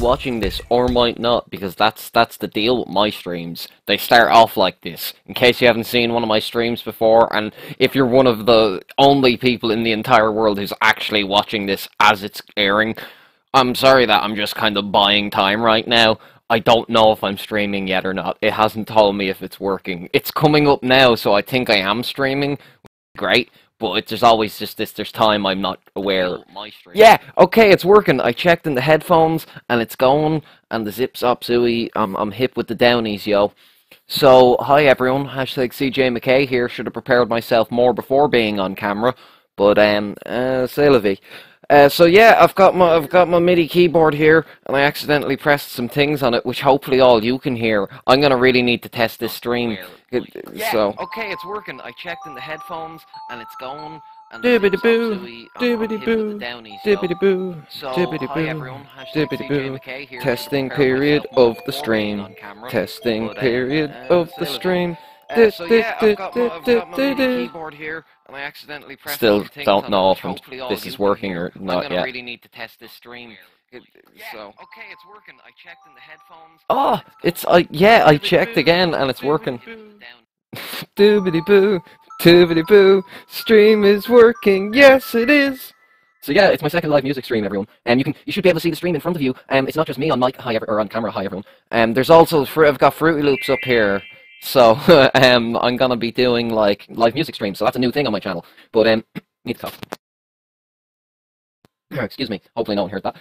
watching this or might not, because that's the deal with my streams. They start off like this. In case you haven't seen one of my streams before, and if you're one of the only people in the entire world who's actually watching this as it's airing, I'm sorry that I'm just kind of buying time right now. I don't know if I'm streaming yet or not. It hasn't told me if it's working. It's coming up now, so I think I am streaming. Great. But there's always just this, there's time I'm not aware. Yeah, okay, it's working. I checked in the headphones, and it's going, and the zip zop zooey, I'm hip with the downies, yo. So, hi everyone, hashtag CJ McKay here. Should have prepared myself more before being on camera, but, c'est la vie. So yeah, I've got my MIDI keyboard here, and I accidentally pressed some things on it, which hopefully all you can hear. I'm gonna really need to test this stream. So okay, it's working. I checked in the headphones, and it's going. Dibbity boo, dibbity boo, dibbity boo, dibbity boo. Testing period of the stream. Testing period of the stream. So yeah, I've got my keyboard here, and I accidentally pressed Still don't know if this is working or not yet. I really need to test this stream. So okay, it's working. I checked in the headphones. Oh, yeah, I checked again, and it's working. Doobity boo, doobity boo. Stream is working. Yes, it is. So yeah, it's my second live music stream, everyone. You should be able to see the stream in front of you. It's not just me on mic, or on camera. Hi, everyone. There's also I've got Fruity Loops up here. So, I'm gonna be doing, like, live music streams, so that's a new thing on my channel. But, need to cough. Excuse me, hopefully no one heard that.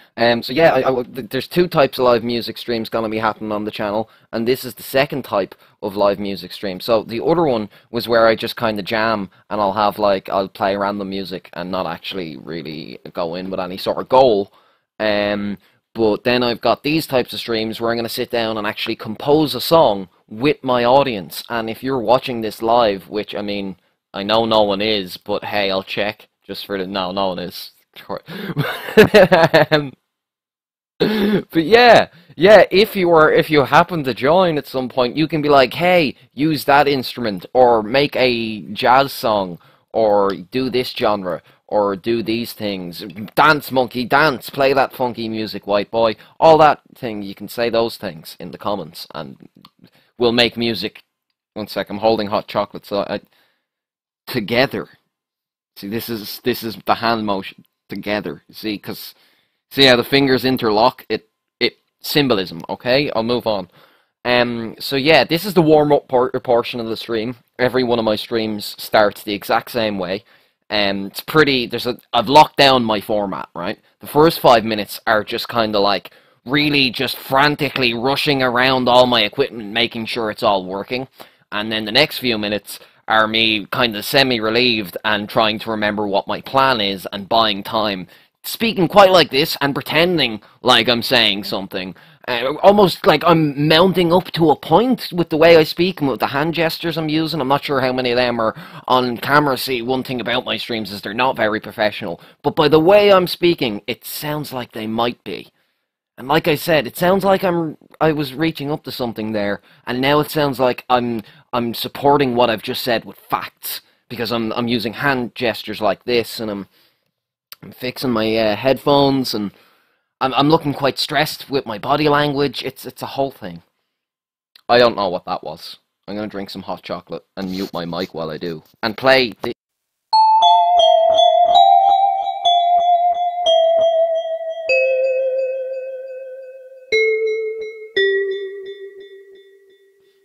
So yeah, there's two types of live music streams gonna be happening on the channel, and this is the second type of live music stream. So, the other one was where I just kinda jam, and I'll play random music, and not actually really go in with any sort of goal. But then I've got these types of streams where I'm going to sit down and actually compose a song with my audience. And if you're watching this live, which, I mean, I know no one is, but hey, I'll check just for the... No one is. But yeah, if you happen to join at some point, you can be like, hey, use that instrument, or make a jazz song, or do this genre, or do these things. Dance, monkey, dance. Play that funky music, white boy. All that thing. You can say those things in the comments, and we'll make music. One sec, I'm holding hot chocolate, so together. See, this is the hand motion. Together. See, because see how the fingers interlock? It symbolism, okay? I'll move on. So yeah, this is the warm-up portion of the stream. Every one of my streams starts the exact same way. It's pretty, I've locked down my format, right? The first 5 minutes are just kind of like really just frantically rushing around all my equipment, making sure it's all working. And then the next few minutes are me kind of semi-relieved and trying to remember what my plan is and buying time. Speaking quite like this and pretending like I'm saying something. Almost like I'm mounting up to a point with the way I speak and with the hand gestures I'm using. I'm not sure how many of them are on camera. See, one thing about my streams is they're not very professional. But by the way I'm speaking, it sounds like they might be. And like I said, it sounds like I was reaching up to something there. And now it sounds like I'm supporting what I've just said with facts. Because I'm using hand gestures like this, and I'm fixing my headphones, and I'm looking quite stressed with my body language. It's a whole thing. I don't know what that was. I'm going to drink some hot chocolate and mute my mic while I do. And play the...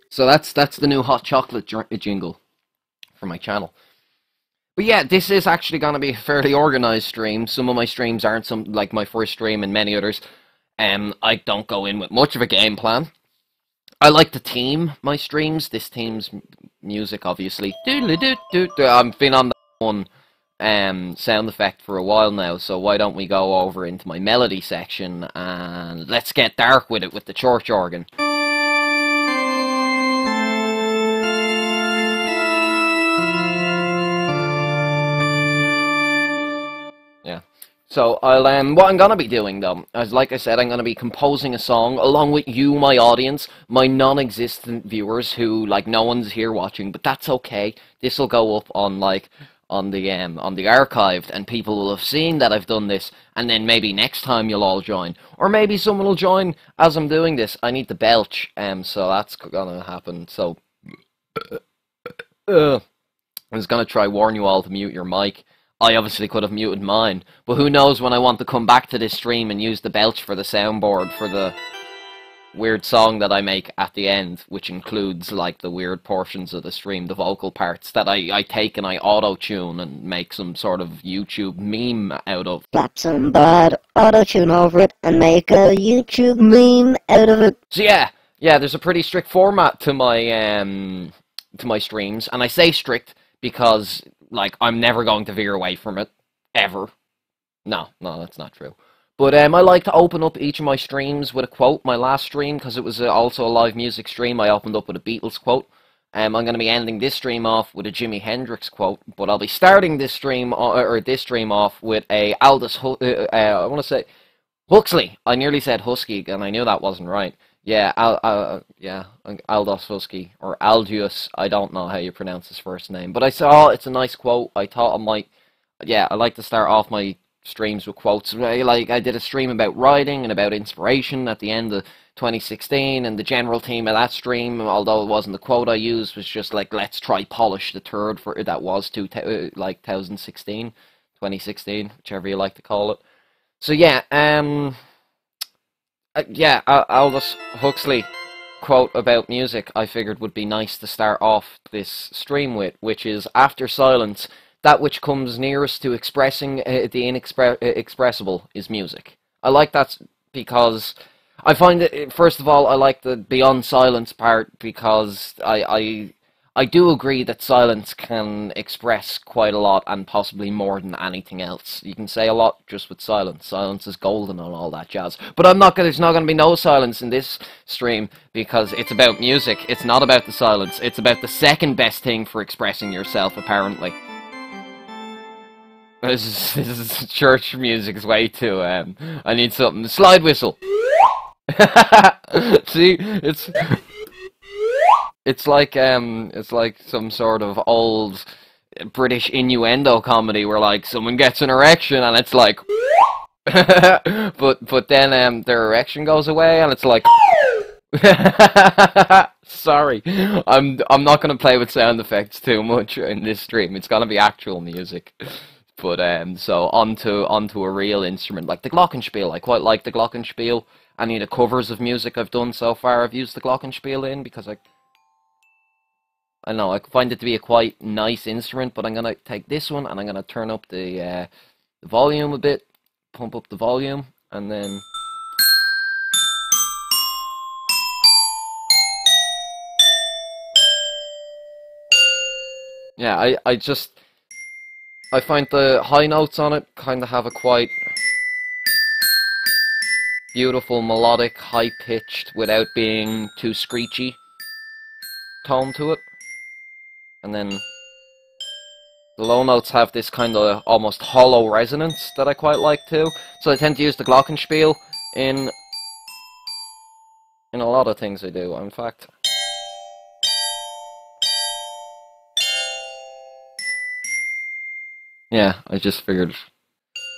So that's the new hot chocolate jingle for my channel. But yeah, this is actually going to be a fairly organised stream. Some of my streams aren't like my first stream, and many others. I don't go in with much of a game plan. I like to theme my streams. This theme's music, obviously. I've been on that one sound effect for a while now, so why don't we go over into my melody section and let's get dark with it with the church organ. So what I'm gonna be doing though, as like I said, I'm gonna be composing a song along with you, my audience, my non-existent viewers who like no one's here watching, but that's okay. This will go up on like on the archived, and people will have seen that I've done this, and then maybe next time you'll all join, or maybe someone will join as I'm doing this. I need to belch, so that's gonna happen. So I was gonna try warn you all to mute your mic. I obviously could have muted mine, but who knows when I want to come back to this stream and use the belch for the soundboard for the weird song that I make at the end, which includes like the weird portions of the stream, the vocal parts that I take and I auto-tune and make some sort of YouTube meme out of. Slap some bad auto-tune over it and make a YouTube meme out of it. So yeah, there's a pretty strict format to my streams, and I say strict because like I'm never going to veer away from it ever. No, that's not true. But I like to open up each of my streams with a quote. My last stream, because it was also a live music stream, I opened up with a Beatles quote. I'm going to be ending this stream off with a Jimi Hendrix quote, but I'll be starting this stream off with a I want to say Huxley. I nearly said Husky, and I knew that wasn't right. Yeah, Aldous Husky, or Aldous. I don't know how you pronounce his first name, but I saw it's a nice quote. I thought I might. Yeah, I like to start off my streams with quotes. Like I did a stream about writing and about inspiration at the end of 2016, and the general theme of that stream, although it wasn't the quote I used, was just like, let's try polish the turd for that was 2016, 2016, whichever you like to call it. So yeah, Aldous Huxley quote about music I figured would be nice to start off this stream with, which is, after silence, that which comes nearest to expressing the inexpressible is music. I like that because I find it, first of all, I like the beyond silence part because I do agree that silence can express quite a lot and possibly more than anything else. You can say a lot just with silence. Silence is golden and all that jazz. But there's not going to be no silence in this stream because it's about music. It's not about the silence. It's about the second best thing for expressing yourself, apparently. This is church music's way too. I need something. Slide whistle. See, it's like some sort of old British innuendo comedy where like someone gets an erection and it's like, but then their erection goes away and it's like. Sorry, I'm not gonna play with sound effects too much in this stream. It's gonna be actual music. But so onto a real instrument like the glockenspiel. I quite like the glockenspiel. Any of the covers of music I've done so far, I've used the glockenspiel in because I know I find it to be a quite nice instrument. But I'm gonna take this one and I'm gonna turn up the volume a bit, pump up the volume, and then. Yeah, I find the high notes on it kind of have a quite beautiful, melodic, high-pitched, without being too screechy tone to it. And then the low notes have this kind of almost hollow resonance that I quite like too. So I tend to use the glockenspiel in a lot of things I do, in fact. Yeah, I just figured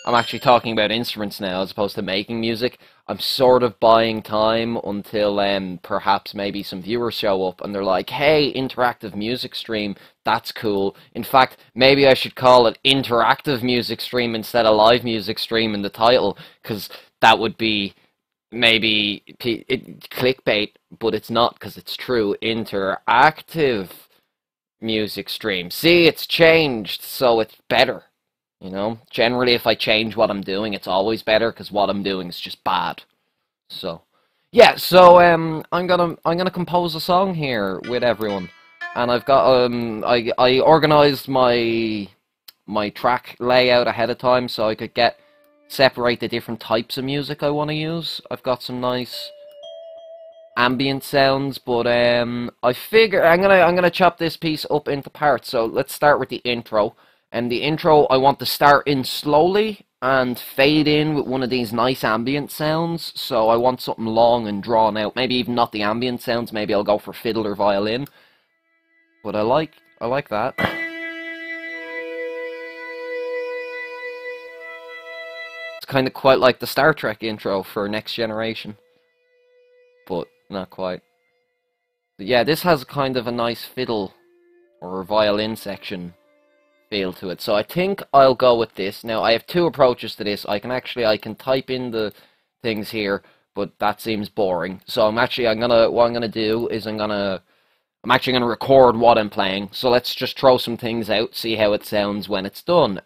I'm actually talking about instruments now as opposed to making music. I'm sort of buying time until perhaps maybe some viewers show up and they're like, hey, interactive music stream, that's cool. In fact, maybe I should call it interactive music stream instead of live music stream in the title, because that would be maybe clickbait, but it's not, because it's true. Interactive music stream. See, it's changed, so it's better. You know, generally if I change what I'm doing, it's always better because what I'm doing is just bad. So, yeah. So I'm gonna compose a song here with everyone, and I've got I organized my track layout ahead of time so I could separate the different types of music I want to use. I've got some nice ambient sounds, but I figure I'm gonna chop this piece up into parts. So let's start with the intro. And the intro I want to start in slowly and fade in with one of these nice ambient sounds. So I want something long and drawn out. Maybe even not the ambient sounds. Maybe I'll go for fiddle or violin. But I like that. kind of quite like the Star Trek intro for Next Generation, but not quite. But yeah, this has kind of a nice fiddle or violin section feel to it. So I think I'll go with this. Now I have two approaches to this. I can type in the things here, but that seems boring. So what I'm gonna do is I'm actually gonna record what I'm playing. So let's just throw some things out, see how it sounds when it's done.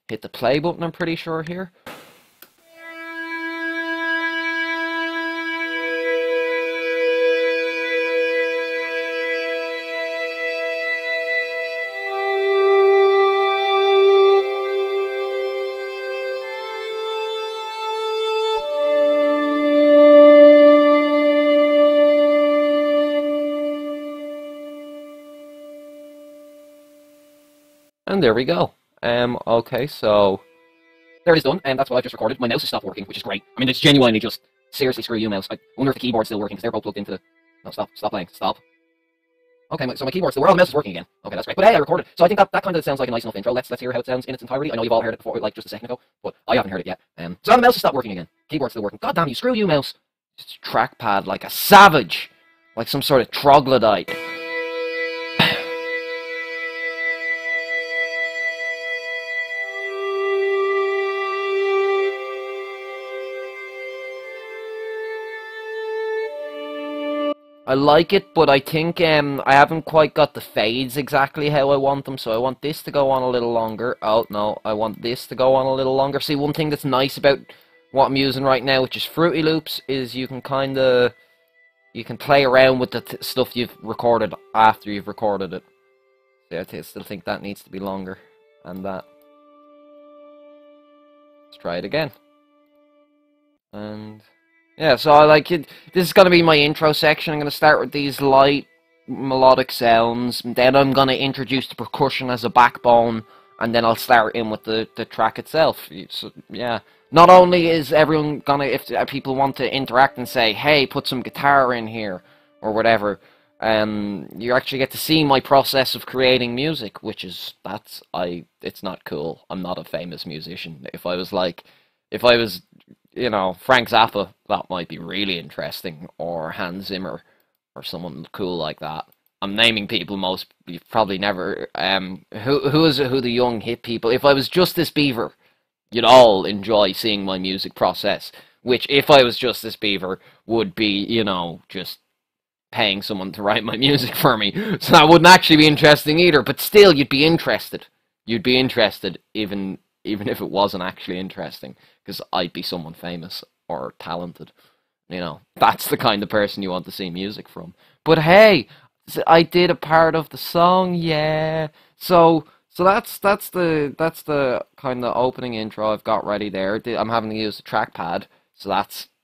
Hit the play button, I'm pretty sure here. And there we go. Okay, so there it is done, and that's what I've just recorded. My mouse has stopped working, which is great. I mean, it's genuinely just, seriously, screw you, mouse. I wonder if the keyboard's still working, because they're both plugged into the... No, stop playing, stop. Okay, so my keyboard's still... Well, the mouse is working again. Okay, that's great. But hey, I recorded. So I think that kind of sounds like a nice enough intro. Let's hear how it sounds in its entirety. I know you've all heard it before, like just a second ago, but I haven't heard it yet. So now the mouse has stopped working again. Keyboard's still working. God damn you, screw you, mouse. Just trackpad like a savage. Like some sort of troglodyte. I like it, but I think I haven't quite got the fades exactly how I want them, so I want this to go on a little longer. Oh, no, I want this to go on a little longer. See, one thing that's nice about what I'm using right now, which is Fruity Loops, is you can play around with the stuff you've recorded after you've recorded it. See, I still think that needs to be longer, and that. Let's try it again. And... yeah, so I like it. This is going to be my intro section. I'm going to start with these light melodic sounds, and then I'm going to introduce the percussion as a backbone, and then I'll start in with the track itself. So, yeah. Not only is everyone going to, if people want to interact and say, hey, put some guitar in here, or whatever, you actually get to see my process of creating music, which is, it's not cool. I'm not a famous musician. If I was, you know, Frank Zappa, that might be really interesting, or Hans Zimmer, or someone cool like that. I'm naming people you've probably never, who the young hip people, if I was Justice Beaver, you'd all enjoy seeing my music process, which, if I was Justice Beaver, would be, you know, just paying someone to write my music for me, so that wouldn't actually be interesting either, but still, you'd be interested. You'd be interested, even if it wasn't actually interesting, because I'd be someone famous or talented. You know, that's the kind of person you want to see music from. But hey, I did a part of the song, yeah. So that's the kind of opening intro I've got ready there. I'm having to use the trackpad, so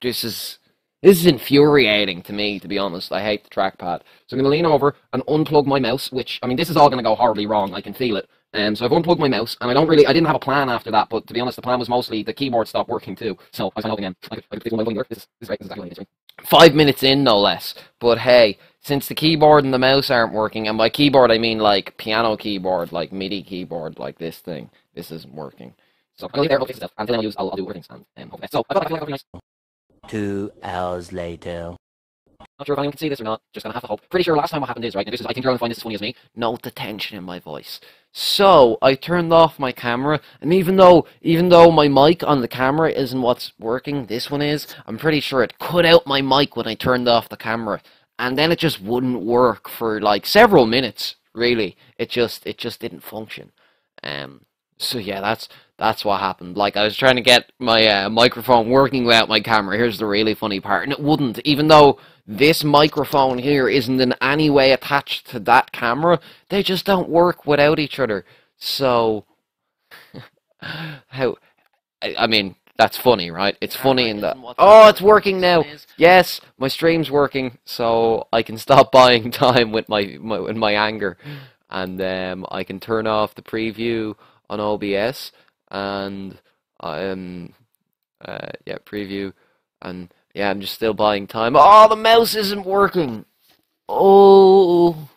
this is infuriating to me, to be honest. I hate the trackpad. So I'm going to lean over and unplug my mouse, which, I mean, this is all going to go horribly wrong. I can feel it. So I've unplugged my mouse, and I didn't have a plan after that, but to be honest, the plan was mostly the keyboard stopped working too. So I was hoping again. I could one by one. This is right. This is exactly what it is. 5 minutes in, no less. But hey, since the keyboard and the mouse aren't working, and by keyboard I mean like piano keyboard, like MIDI keyboard, like this thing, this isn't working. So I'm going to leave there, hopefully, and then I'll do other things, and hopefully. So I feel like nice. 2 hours later. Not sure if anyone can see this or not. Just gonna have to hope. Pretty sure last time what happened is, right, I think you're gonna find this as funny as me. Note the tension in my voice. So I turned off my camera, and even though my mic on the camera isn't what's working, this one is. I'm pretty sure it cut out my mic when I turned off the camera, and then it just wouldn't work for like several minutes. Really, it just didn't function. So yeah, that's what happened. Like, I was trying to get my microphone working without my camera. Here's the really funny part, and it wouldn't, even though this microphone here isn't in any way attached to that camera. They just don't work without each other. So, I mean, that's funny, right? It's funny in that. Oh, it's working now. Yes, my stream's working, so I can stop buying time with my anger, and I can turn off the preview on OBS, and yeah, preview, and yeah, I'm just still buying time. Oh, the mouse isn't working. Oh.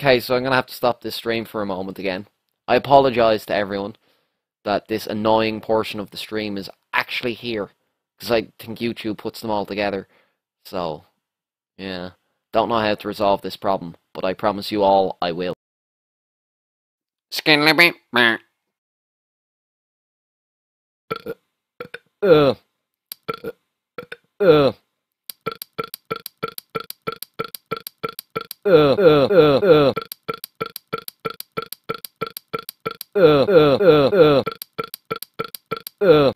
Okay, so I'm gonna have to stop this stream for a moment again. I apologize to everyone, that this annoying portion of the stream is actually here, because I think YouTube puts them all together. So, yeah, don't know how to resolve this problem, but I promise you all I will. Uh, uh,